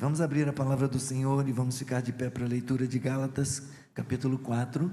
Vamos abrir a palavra do Senhor e vamos ficar de pé para a leitura de Gálatas, capítulo 4.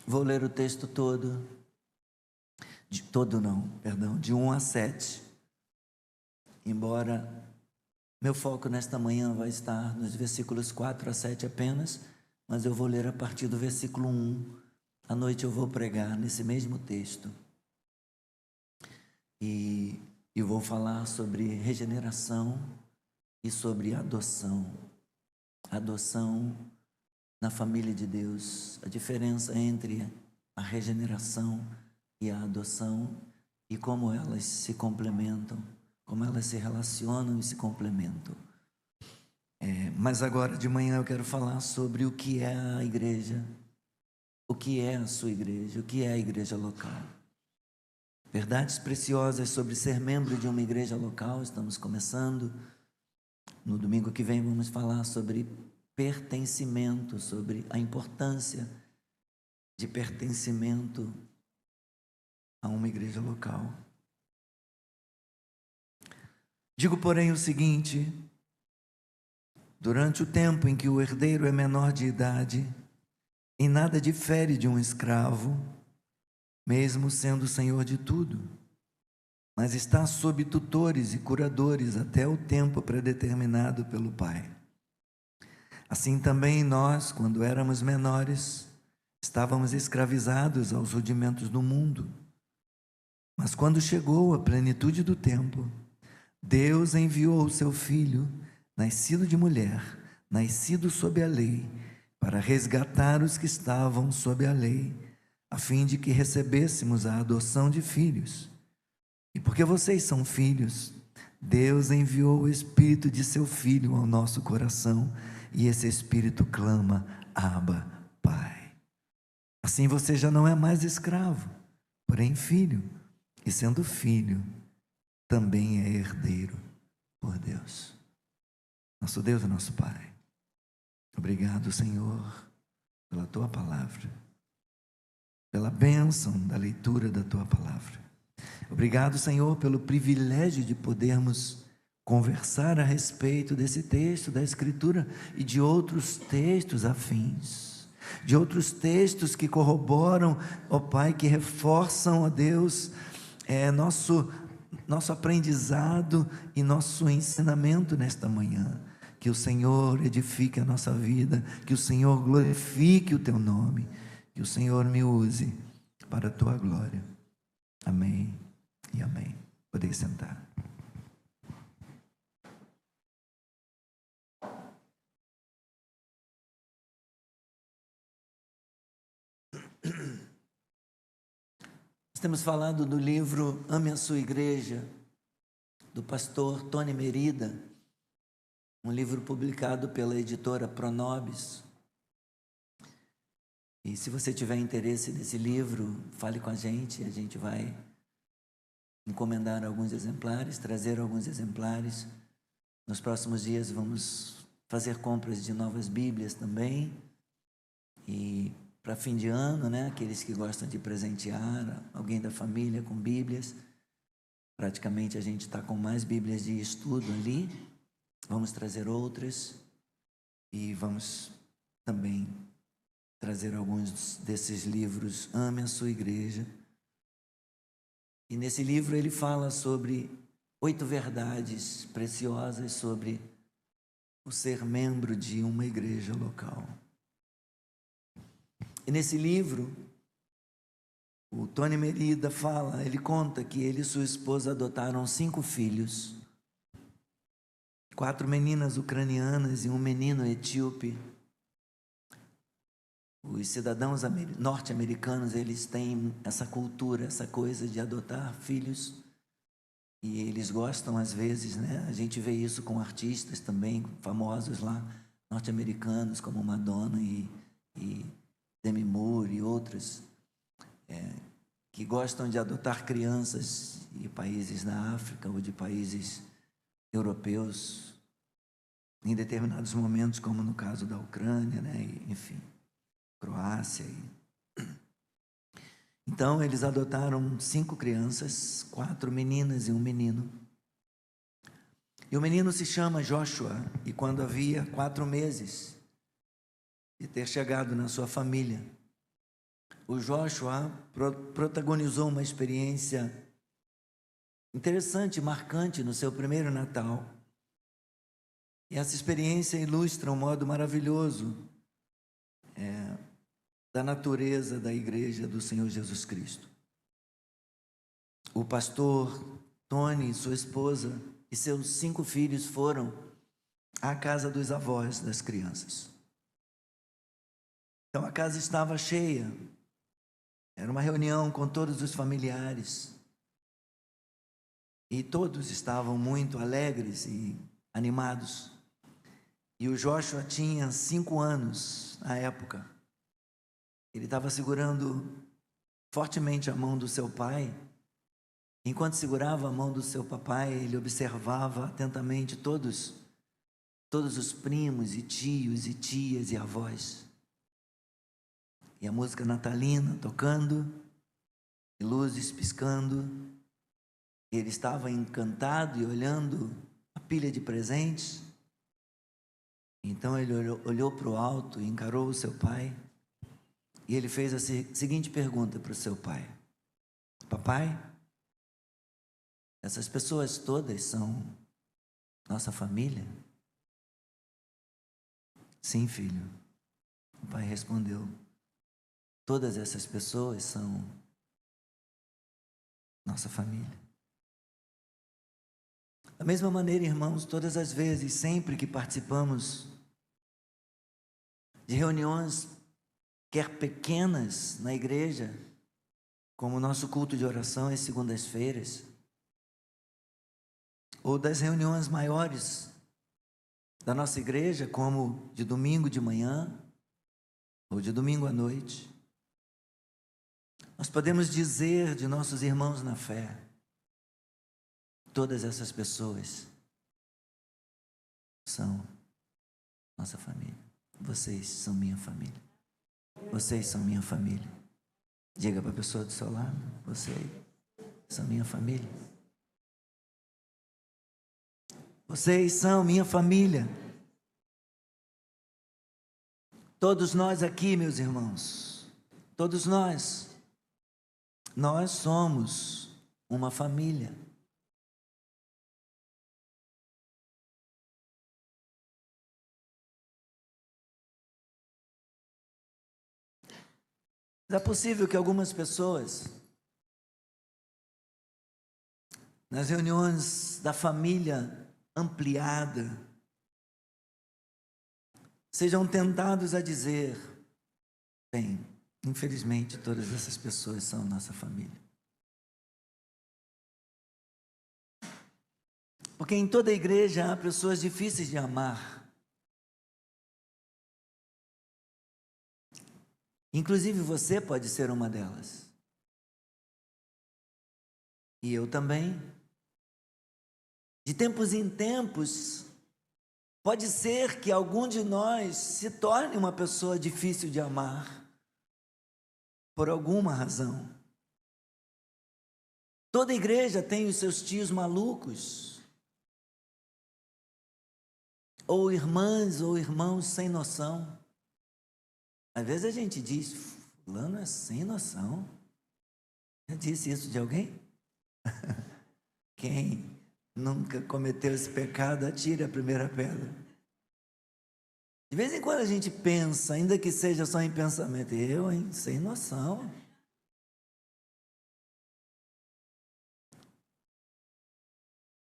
Vou ler o texto todo, de 1 a 7, embora meu foco nesta manhã vai estar nos versículos 4 a 7 apenas, mas eu vou ler a partir do versículo 1, à noite eu vou pregar nesse mesmo texto, e vou falar sobre regeneração e sobre adoção na família de Deus, a diferença entre a regeneração e a adoção e como elas se complementam, como elas se relacionam e se complementam. Mas agora de manhã eu quero falar sobre o que é a igreja, o que é a sua igreja, o que é a igreja local. Verdades preciosas sobre ser membro de uma igreja local, estamos começando. No domingo que vem vamos falar sobre pertencimento, sobre a importância de pertencimento a uma igreja local. Digo, porém, o seguinte: durante o tempo em que o herdeiro é menor de idade, em nada difere de um escravo, mesmo sendo senhor de tudo, mas está sob tutores e curadores até o tempo predeterminado pelo Pai. Assim também nós, quando éramos menores, estávamos escravizados aos rudimentos do mundo. Mas quando chegou a plenitude do tempo, Deus enviou o seu Filho, nascido de mulher, nascido sob a lei, para resgatar os que estavam sob a lei, a fim de que recebêssemos a adoção de filhos. E porque vocês são filhos, Deus enviou o Espírito de seu Filho ao nosso coração, e esse Espírito clama: Abba, Pai. Assim você já não é mais escravo, porém filho, e sendo filho, também é herdeiro por Deus. Nosso Deus e nosso Pai, obrigado, Senhor, pela Tua Palavra, pela bênção da leitura da Tua Palavra. Obrigado, Senhor, pelo privilégio de podermos conversar a respeito desse texto da Escritura e de outros textos afins, de outros textos que corroboram, ó Pai, que reforçam, ó Deus, nosso aprendizado e nosso ensinamento nesta manhã. Que o Senhor edifique a nossa vida, que o Senhor glorifique o Teu nome, que o Senhor me use para a Tua glória. Amém e amém. Podeis sentar. Estamos falando do livro Ame a Sua Igreja, do pastor Tony Merida, um livro publicado pela editora Pronobis. E se você tiver interesse nesse livro, fale com a gente vai encomendar alguns exemplares, trazer alguns exemplares. Nos próximos dias vamos fazer compras de novas Bíblias também. E para fim de ano, né, aqueles que gostam de presentear alguém da família com Bíblias, praticamente a gente está com mais Bíblias de estudo ali, vamos trazer outras e vamos também trazer alguns desses livros. Ame a Sua Igreja. E nesse livro ele fala sobre 8 verdades preciosas sobre o ser membro de uma igreja local. E nesse livro, o Tony Merida ele conta que ele e sua esposa adotaram 5 filhos. 4 meninas ucranianas e um menino etíope. Os cidadãos norte-americanos, eles têm essa cultura, essa coisa de adotar filhos, e eles gostam às vezes, né? A gente vê isso com artistas também, famosos lá, norte-americanos, como Madonna e Demi Moore e outros, que gostam de adotar crianças de países na África ou de países europeus, em determinados momentos, como no caso da Ucrânia, né? Enfim, Croácia. Então, eles adotaram 5 crianças, 4 meninas e um menino. E o menino se chama Joshua, e quando havia 4 meses de ter chegado na sua família, o Joshua protagonizou uma experiência interessante, marcante no seu primeiro Natal. E essa experiência ilustra um modo maravilhoso da natureza da igreja do Senhor Jesus Cristo. O pastor Tony, sua esposa e seus 5 filhos foram à casa dos avós das crianças. Então a casa estava cheia, era uma reunião com todos os familiares, e todos estavam muito alegres e animados. E o Joshua tinha 5 anos na época. Ele estava segurando fortemente a mão do seu pai. Enquanto segurava a mão do seu papai, ele observava atentamente todos os primos e tios e tias e avós. E a música natalina tocando, e luzes piscando. E ele estava encantado e olhando a pilha de presentes. Então ele olhou para o alto e encarou o seu pai. E ele fez a seguinte pergunta para o seu pai: papai, essas pessoas todas são nossa família? Sim, filho. O pai respondeu: todas essas pessoas são nossa família. Da mesma maneira, irmãos, todas as vezes, sempre que participamos de reuniões, quer pequenas na igreja, como o nosso culto de oração às segundas-feiras, ou das reuniões maiores da nossa igreja, como de domingo de manhã, ou de domingo à noite, nós podemos dizer de nossos irmãos na fé: todas essas pessoas são nossa família. Vocês são minha família. Vocês são minha família. Diga para a pessoa do seu lado: vocês são minha família. Vocês são minha família. Todos nós aqui, meus irmãos, todos nós somos uma família. É possível que algumas pessoas, nas reuniões da família ampliada, sejam tentados a dizer: bem, infelizmente todas essas pessoas são nossa família. Porque em toda a igreja há pessoas difíceis de amar. Inclusive você pode ser uma delas. E eu também. De tempos em tempos, pode ser que algum de nós se torne uma pessoa difícil de amar, por alguma razão. Toda igreja tem os seus tios malucos, ou irmãs ou irmãos sem noção. Às vezes a gente diz: fulano é sem noção. Já disse isso de alguém? Quem nunca cometeu esse pecado, atire a primeira pedra. De vez em quando a gente pensa, ainda que seja só em pensamento: eu, hein, sem noção.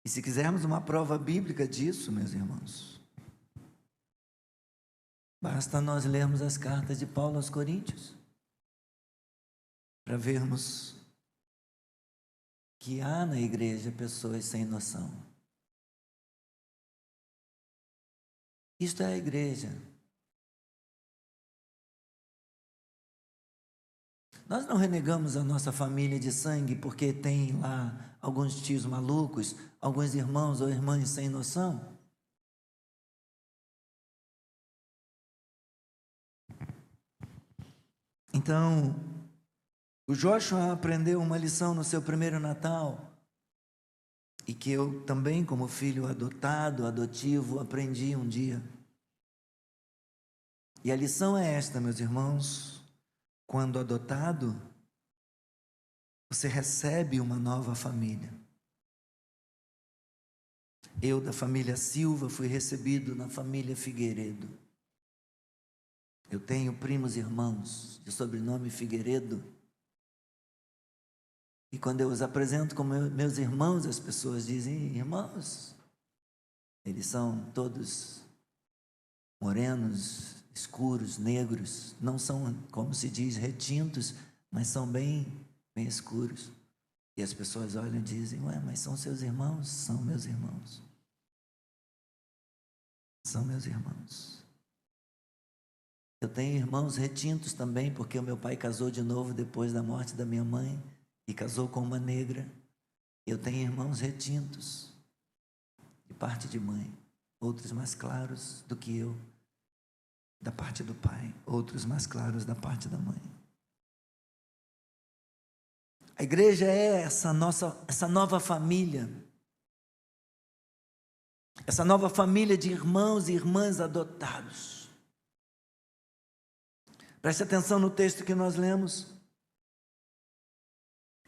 E se quisermos uma prova bíblica disso, meus irmãos, basta nós lermos as cartas de Paulo aos Coríntios, para vermos que há na igreja pessoas sem noção. Isto é a igreja. Nós não renegamos a nossa família de sangue porque tem lá alguns tios malucos, alguns irmãos ou irmãs sem noção. Então, o Joshua aprendeu uma lição no seu primeiro Natal, e que eu também, como filho adotado, adotivo, aprendi um dia. E a lição é esta, meus irmãos: quando adotado, você recebe uma nova família. Eu, da família Silva, fui recebido na família Figueiredo. Eu tenho primos irmãos de sobrenome Figueiredo. E quando eu os apresento como meus irmãos, as pessoas dizem: irmãos. Eles são todos morenos, escuros, negros. Não são, como se diz, retintos, mas são bem escuros. E as pessoas olham e dizem: ué, mas são seus irmãos? São meus irmãos. São meus irmãos. Eu tenho irmãos retintos também, porque o meu pai casou de novo depois da morte da minha mãe. E casou com uma negra. Eu tenho irmãos retintos, de parte de mãe, outros mais claros do que eu, da parte do pai, outros mais claros da parte da mãe. A igreja é essa nova família, essa nova família de irmãos e irmãs adotados. Preste atenção no texto que nós lemos.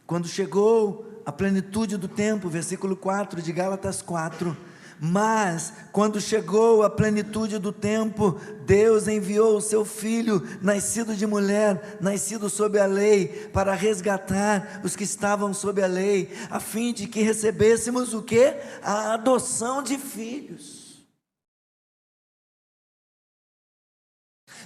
Quando chegou a plenitude do tempo, versículo 4 de Gálatas 4, mas quando chegou a plenitude do tempo, Deus enviou o seu Filho, nascido de mulher, nascido sob a lei, para resgatar os que estavam sob a lei, a fim de que recebêssemos o quê? A adoção de filhos.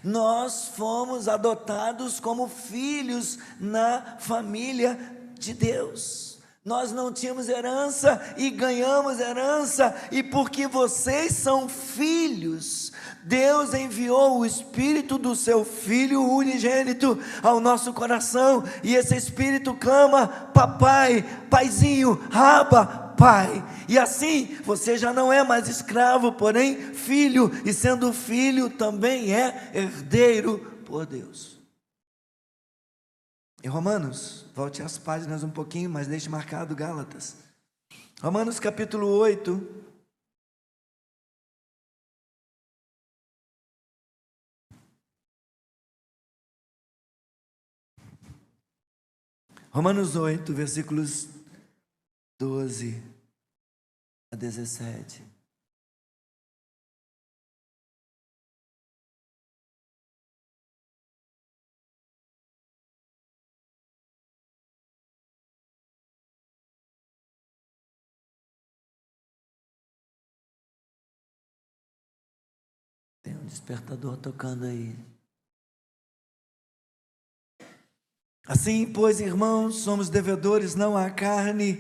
Nós fomos adotados como filhos na família de Deus. Nós não tínhamos herança e ganhamos herança, e porque vocês são filhos, Deus enviou o Espírito do seu Filho unigênito ao nosso coração, e esse Espírito clama: papai, paizinho, Abba, Pai. E assim você já não é mais escravo, porém filho, e sendo filho também é herdeiro por Deus. Em Romanos, volte as páginas um pouquinho, mas deixe marcado Gálatas. Romanos capítulo 8. Romanos 8, versículos 12 a 17. Tem um despertador tocando aí. Assim, pois, irmãos, somos devedores não à carne.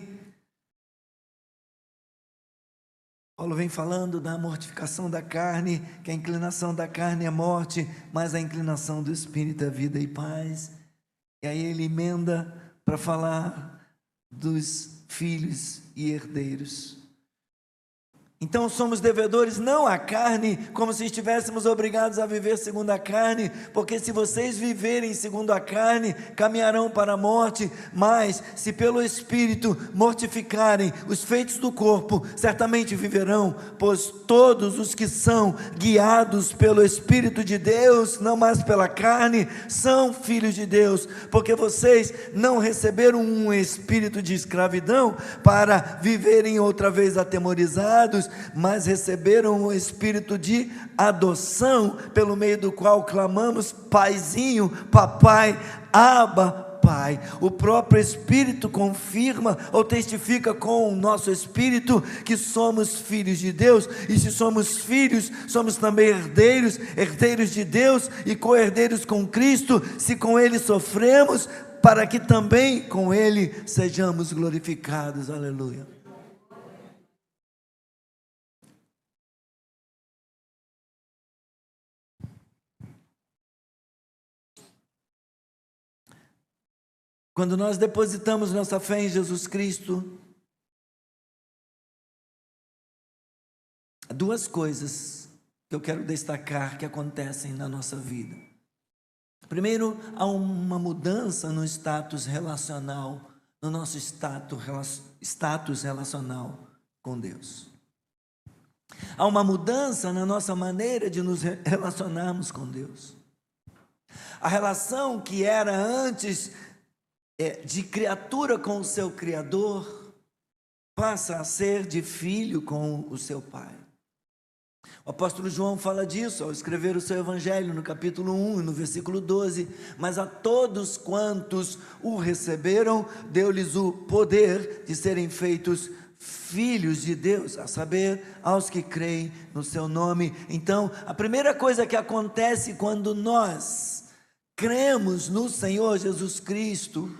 Paulo vem falando da mortificação da carne, que a inclinação da carne é morte, mas a inclinação do Espírito é vida e paz. E aí ele emenda para falar dos filhos e herdeiros. Então somos devedores não à carne, como se estivéssemos obrigados a viver segundo a carne, porque se vocês viverem segundo a carne, caminharão para a morte, mas se pelo Espírito mortificarem os feitos do corpo, certamente viverão, pois todos os que são guiados pelo Espírito de Deus, não mais pela carne, são filhos de Deus, porque vocês não receberam um espírito de escravidão para viverem outra vez atemorizados, mas receberam o espírito de adoção, pelo meio do qual clamamos: paizinho, papai, Abba, Pai. O próprio Espírito confirma ou testifica com o nosso Espírito que somos filhos de Deus, e se somos filhos, somos também herdeiros, herdeiros de Deus e co-herdeiros com Cristo, se com Ele sofremos, para que também com Ele sejamos glorificados. Aleluia. Quando nós depositamos nossa fé em Jesus Cristo, há duas coisas que eu quero destacar que acontecem na nossa vida. Primeiro, há uma mudança no status relacional, no nosso status relacional com Deus. Há uma mudança na nossa maneira de nos relacionarmos com Deus. A relação que era antes de criatura com o seu Criador, passa a ser de filho com o seu Pai. O apóstolo João fala disso ao escrever o seu evangelho no capítulo 1 e no versículo 12, mas a todos quantos o receberam, deu-lhes o poder de serem feitos filhos de Deus, a saber, aos que creem no seu nome. Então, a primeira coisa que acontece quando nós cremos no Senhor Jesus Cristo,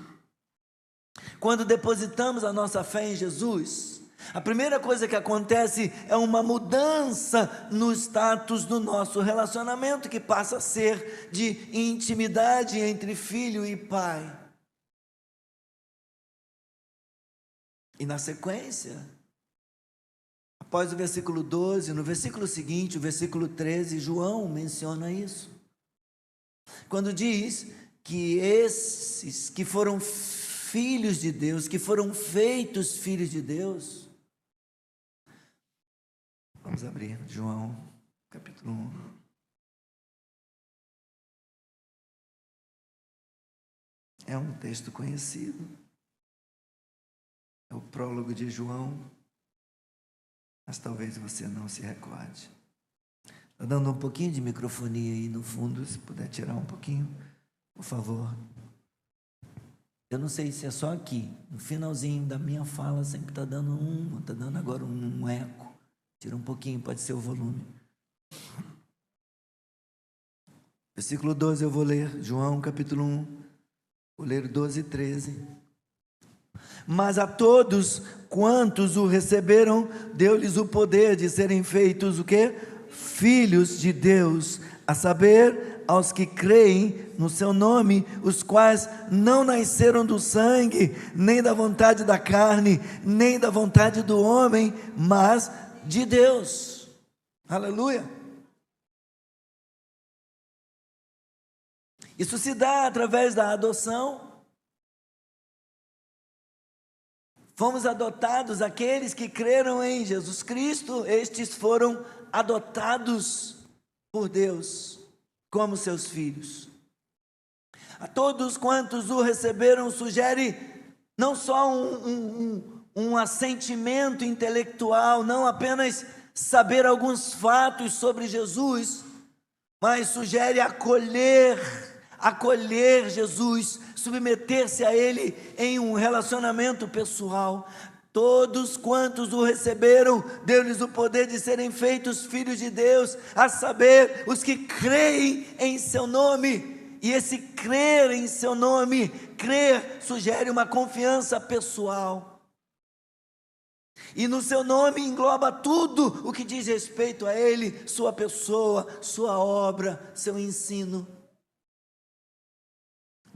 quando depositamos a nossa fé em Jesus, a primeira coisa que acontece é uma mudança no status do nosso relacionamento, que passa a ser de intimidade entre filho e pai. E na sequência, após o versículo 12, no versículo seguinte, o versículo 13, João menciona isso. Quando diz que esses que foram filhos de Deus, que foram feitos filhos de Deus. Vamos abrir João, capítulo 1. É um texto conhecido. É o prólogo de João, mas talvez você não se recorde. Está dando um pouquinho de microfonia aí no fundo, se puder tirar um pouquinho, por favor. Eu não sei se é só aqui, no finalzinho da minha fala sempre está dando está dando agora um eco. Tira um pouquinho, pode ser o volume. Versículo 12 eu vou ler, João capítulo 1, vou ler 12 e 13. Mas a todos quantos o receberam, deu-lhes o poder de serem feitos o quê? Filhos de Deus, a saber, aos que creem no seu nome, os quais não nasceram do sangue, nem da vontade da carne, nem da vontade do homem, mas de Deus. Aleluia. Isso se dá através da adoção. Fomos adotados, aqueles que creram em Jesus Cristo, estes foram adotados por Deus como seus filhos. A todos quantos o receberam, sugere não só um assentimento intelectual, não apenas saber alguns fatos sobre Jesus, mas sugere acolher Jesus, submeter-se a Ele em um relacionamento pessoal. Todos quantos o receberam, deu-lhes o poder de serem feitos filhos de Deus, a saber, os que creem em seu nome. E esse crer em seu nome, crer sugere uma confiança pessoal. E no seu nome engloba tudo o que diz respeito a Ele, sua pessoa, sua obra, seu ensino.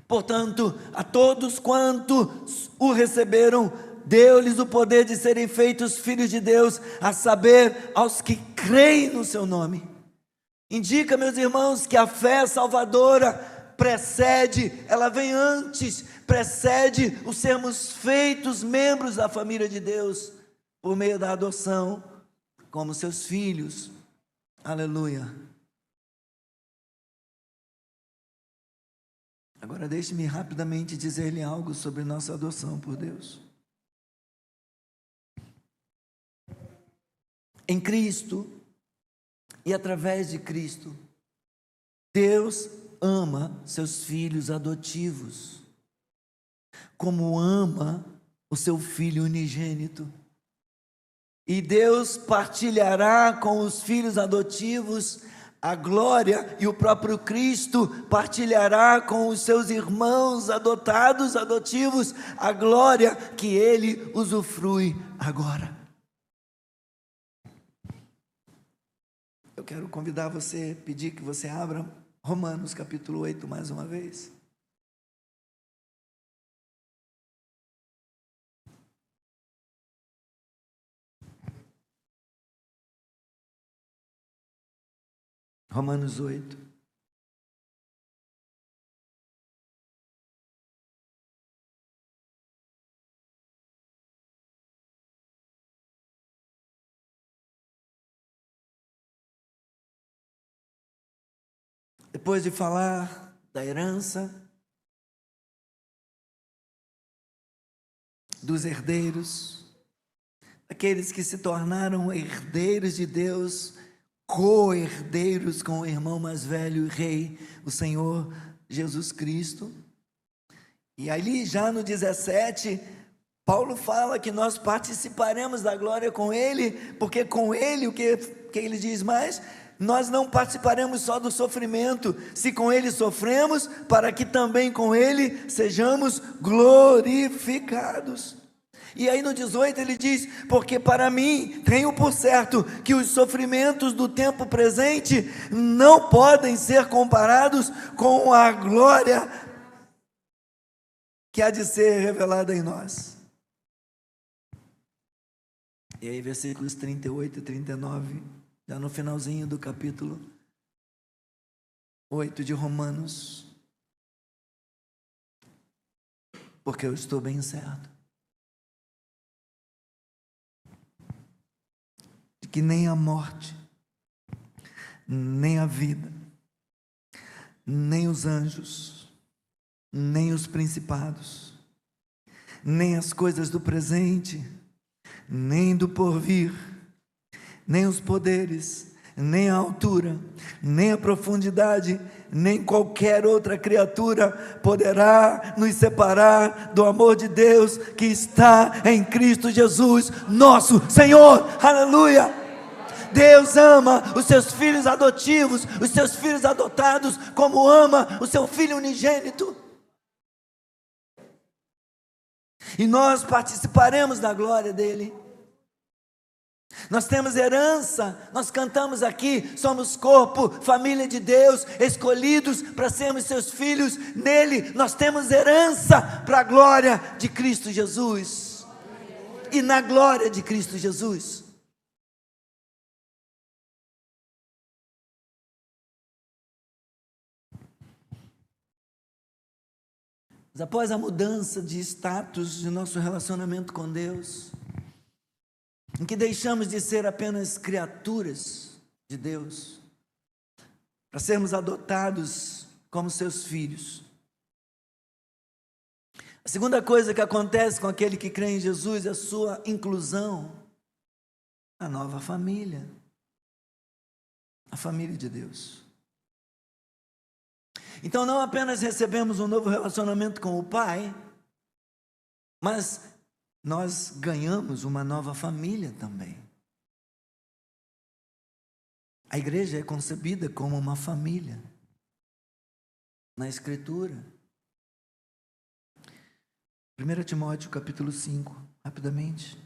Portanto, a todos quantos o receberam, deu-lhes o poder de serem feitos filhos de Deus, a saber, aos que creem no seu nome. Indica, meus irmãos, que a fé salvadora precede, ela vem antes, precede o sermos feitos membros da família de Deus, por meio da adoção, como seus filhos. Aleluia. Agora deixe-me rapidamente dizer-lhe algo sobre nossa adoção por Deus. Em Cristo e através de Cristo, Deus ama seus filhos adotivos. como ama o seu Filho unigênito. E Deus partilhará com os filhos adotivos a glória, e o próprio Cristo partilhará com os seus irmãos adotivos, a glória que ele usufrui agora. Eu quero convidar você, pedir que você abra Romanos capítulo 8 mais uma vez. Romanos 8. Depois de falar da herança, dos herdeiros, aqueles que se tornaram herdeiros de Deus, co-herdeiros com o irmão mais velho e rei, o Senhor Jesus Cristo. E ali já no 17, Paulo fala que nós participaremos da glória com ele, porque com ele, o que ele diz mais? Nós não participaremos só do sofrimento, se com ele sofremos, para que também com ele sejamos glorificados. E aí no 18 ele diz: porque para mim tenho por certo que os sofrimentos do tempo presente não podem ser comparados com a glória que há de ser revelada em nós. E aí versículos 38 e 39, já no finalzinho do capítulo 8 de Romanos: porque eu estou bem certo de que nem a morte, nem a vida, nem os anjos, nem os principados, nem as coisas do presente, nem do porvir, nem os poderes, nem a altura, nem a profundidade, nem qualquer outra criatura poderá nos separar do amor de Deus que está em Cristo Jesus, nosso Senhor. Aleluia! Deus ama os seus filhos adotivos, os seus filhos adotados, como ama o seu Filho unigênito. E nós participaremos da glória dele. Nós temos herança, nós cantamos aqui, somos corpo, família de Deus, escolhidos para sermos seus filhos. Nele nós temos herança para a glória de Cristo Jesus. E na glória de Cristo Jesus. Mas após a mudança de status de nosso relacionamento com Deus, em que deixamos de ser apenas criaturas de Deus, para sermos adotados como seus filhos. A segunda coisa que acontece com aquele que crê em Jesus é a sua inclusão na nova família, a família de Deus. Então não apenas recebemos um novo relacionamento com o Pai, mas nós ganhamos uma nova família também. A igreja é concebida como uma família na Escritura. 1 Timóteo capítulo 5, rapidamente.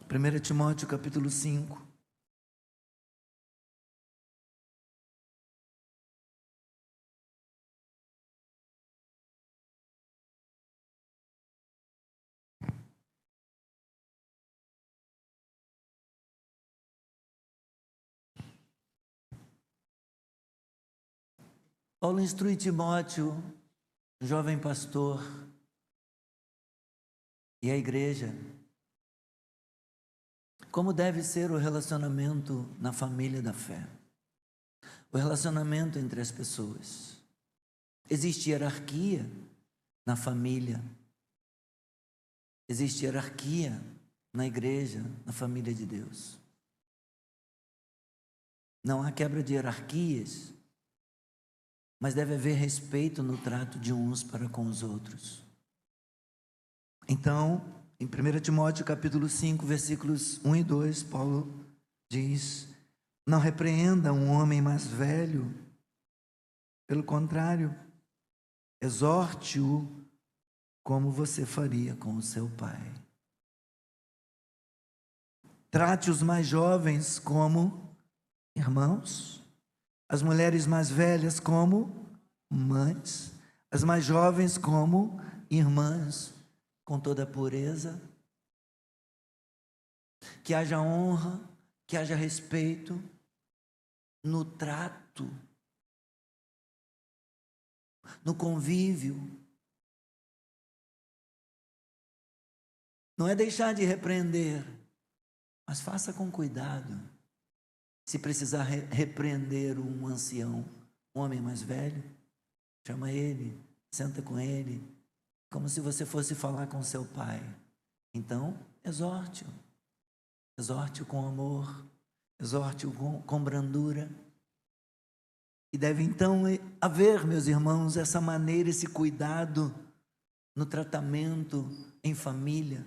Primeira Timóteo capítulo 5. Paulo instrui Timóteo, jovem pastor, e a igreja, como deve ser o relacionamento na família da fé. o relacionamento entre as pessoas. Existe hierarquia na família. Existe hierarquia na igreja, na família de Deus. Não há quebra de hierarquias, mas deve haver respeito no trato de uns para com os outros. Então, em 1 Timóteo capítulo 5, versículos 1 e 2, Paulo diz: não repreenda um homem mais velho, pelo contrário, exorte-o como você faria com o seu pai. Trate os mais jovens como irmãos, as mulheres mais velhas como mães, as mais jovens como irmãs, com toda a pureza. Que haja honra, que haja respeito no trato, no convívio. Não é deixar de repreender, mas faça com cuidado. Se precisar repreender um ancião, um homem mais velho, chama ele, senta com ele, como se você fosse falar com seu pai. Então, exorte-o. Exorte-o com amor, exorte-o com brandura. E deve então haver, meus irmãos, essa maneira, esse cuidado no tratamento em família.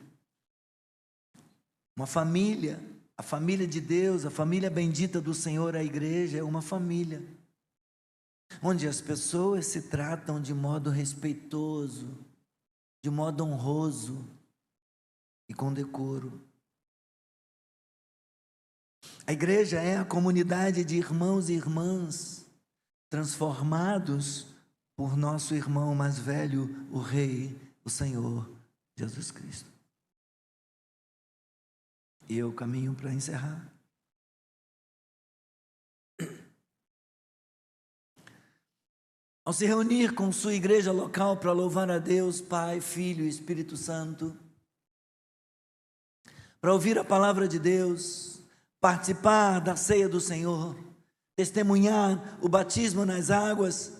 Uma família, a família de Deus, a família bendita do Senhor, a igreja, é uma família onde as pessoas se tratam de modo respeitoso, de modo honroso e com decoro. A igreja é a comunidade de irmãos e irmãs transformados por nosso irmão mais velho, o Rei, o Senhor Jesus Cristo. E eu caminho para encerrar. Ao se reunir com sua igreja local para louvar a Deus, Pai, Filho e Espírito Santo, para ouvir a palavra de Deus, participar da ceia do Senhor, testemunhar o batismo nas águas,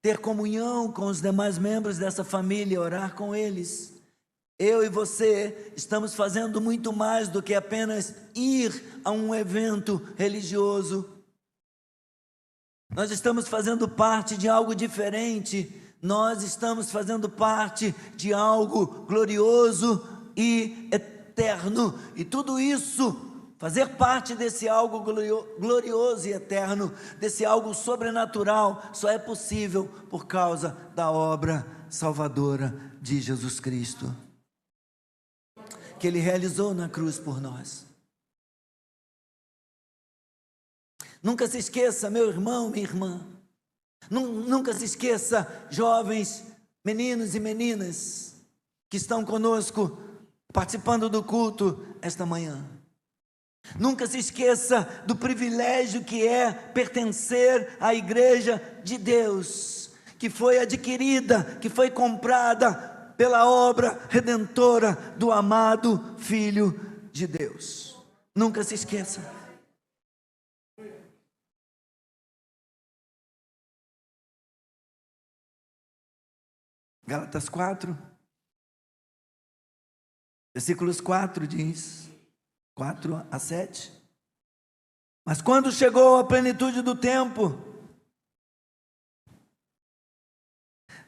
ter comunhão com os demais membros dessa família, orar com eles. Eu e você estamos fazendo muito mais do que apenas ir a um evento religioso. Nós estamos fazendo parte de algo diferente. Nós estamos fazendo parte de algo glorioso e eterno. E tudo isso, fazer parte desse algo glorioso e eterno, desse algo sobrenatural, só é possível por causa da obra salvadora de Jesus Cristo, que Ele realizou na cruz por nós. Nunca se esqueça, meu irmão, minha irmã, nunca se esqueça, jovens, meninos e meninas, que estão conosco, participando do culto esta manhã. Nunca se esqueça do privilégio que é pertencer à igreja de Deus, que foi adquirida, que foi comprada pela obra redentora do amado Filho de Deus. Nunca se esqueça. Gálatas 4, versículos 4 diz, 4 a 7. Mas quando chegou a plenitude do tempo,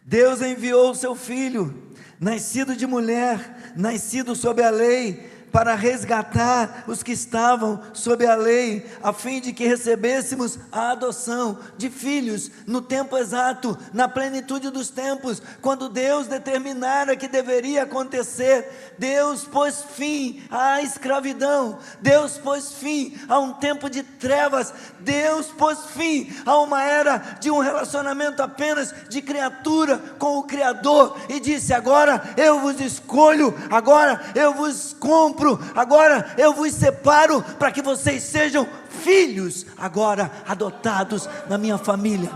Deus enviou o seu Filho, nascido de mulher, nascido sob a lei, para resgatar os que estavam sob a lei, a fim de que recebêssemos a adoção de filhos no tempo exato, na plenitude dos tempos, quando Deus determinara que deveria acontecer. Deus pôs fim à escravidão, Deus pôs fim a um tempo de trevas, Deus pôs fim a uma era de um relacionamento apenas de criatura com o Criador, e disse: agora eu vos escolho, agora eu vos compro, agora eu vos separo para que vocês sejam filhos, agora adotados na minha família.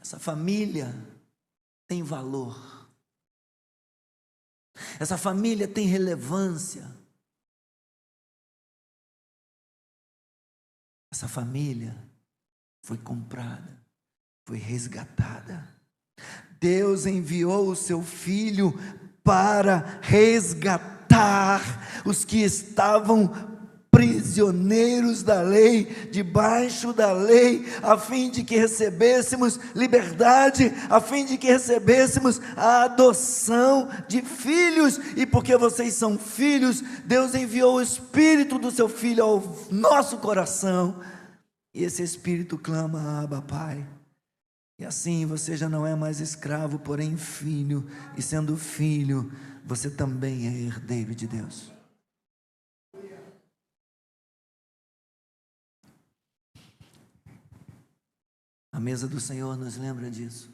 Essa família tem valor, essa família tem relevância, Essa família foi comprada, foi resgatada. Deus enviou o seu Filho para resgatar os que estavam prisioneiros da lei, debaixo da lei, a fim de que recebêssemos liberdade, a fim de que recebêssemos a adoção de filhos. E porque vocês são filhos, Deus enviou o Espírito do seu Filho ao nosso coração, e esse Espírito clama: Abba, Pai. E assim você já não é mais escravo, porém filho, e sendo filho, você também é herdeiro de Deus. A mesa do Senhor nos lembra disso.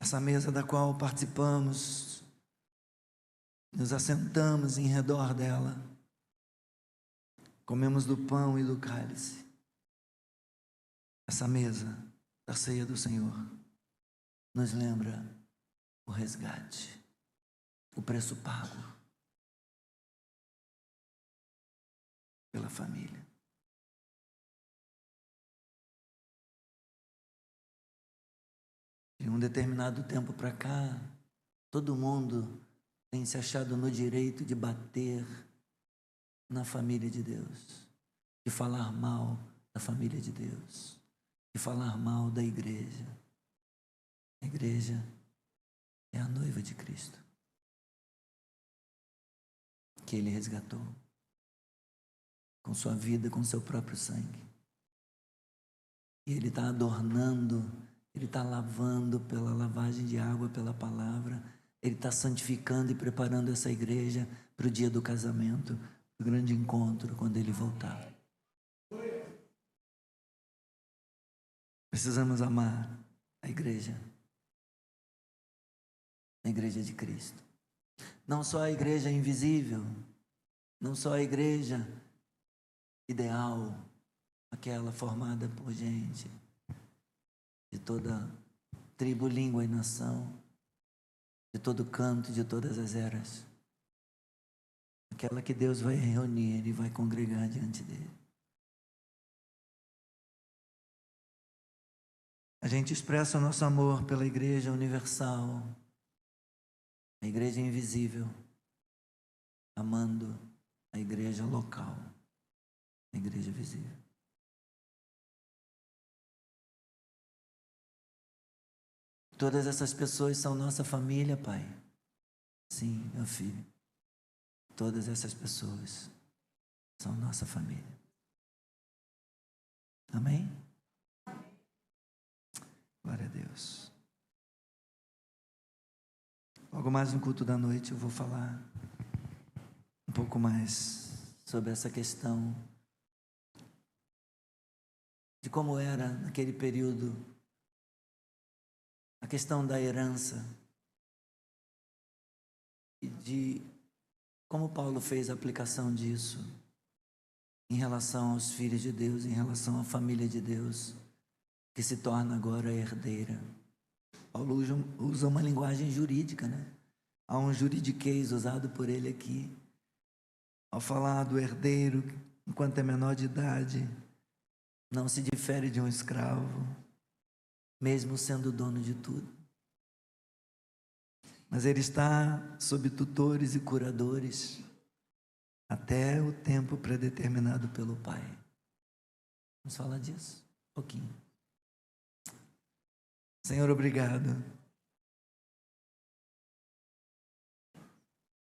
Essa mesa da qual participamos, nos assentamos em redor dela, comemos do pão e do cálice. Essa mesa da ceia do Senhor nos lembra o resgate, o preço pago pela família. De um determinado tempo para cá, todo mundo tem se achado no direito de bater na família de Deus, de falar mal da família de Deus, de falar mal da igreja. A igreja é a noiva de Cristo, que Ele resgatou com sua vida, com seu próprio sangue. E Ele está adornando, Ele está lavando pela lavagem de água, pela palavra. Ele está santificando e preparando essa igreja para o dia do casamento, para o grande encontro, quando Ele voltar. Precisamos amar a igreja de Cristo. Não só a igreja invisível, não só a igreja ideal, aquela formada por gente de toda tribo, língua e nação, de todo canto, de todas as eras. Aquela que Deus vai reunir e vai congregar diante dele. A gente expressa o nosso amor pela igreja universal, a igreja invisível, amando a igreja local, a igreja visível. Todas essas pessoas são nossa família, Pai. Sim, meu filho. Todas essas pessoas são nossa família. Amém? Glória a Deus. Logo mais no culto da noite eu vou falar um pouco mais sobre essa questão de como era naquele período a questão da herança e de como Paulo fez a aplicação disso em relação aos filhos de Deus, em relação à família de Deus, que se torna agora herdeira. Paulo usa uma linguagem jurídica, né? Há um juridiquês usado por ele aqui. Ao falar do herdeiro, enquanto é menor de idade, não se difere de um escravo, mesmo sendo dono de tudo. Mas ele está sob tutores e curadores até o tempo predeterminado pelo Pai. Vamos falar disso um pouquinho. Senhor, obrigado.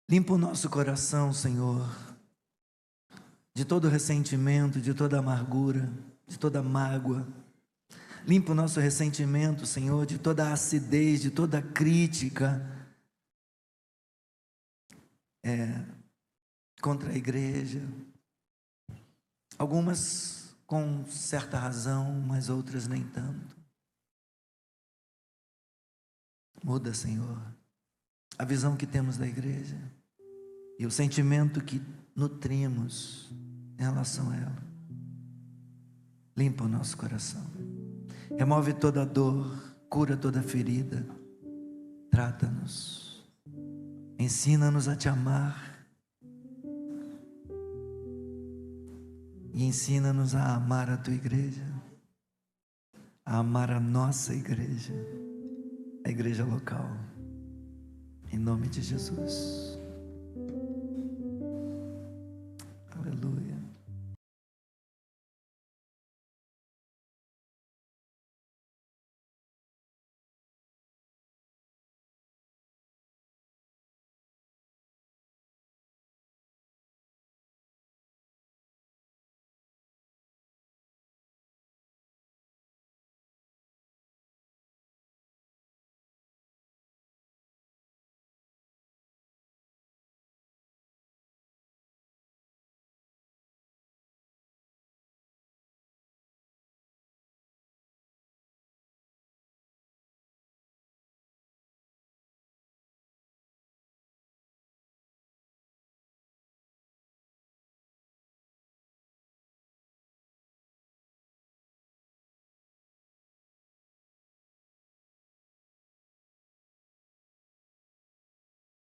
Limpa o nosso coração, Senhor, de todo ressentimento, de toda amargura, de toda mágoa. Limpa o nosso ressentimento, Senhor, de toda acidez, de toda crítica contra a igreja. Algumas com certa razão, mas outras nem tanto. Muda, Senhor, a visão que temos da igreja e o sentimento que nutrimos em relação a ela. Limpa o nosso coração. Remove toda dor, cura toda ferida. Trata-nos. Ensina-nos a te amar. e ensina-nos a amar a tua igreja, a amar a nossa igreja, a igreja local, em nome de Jesus.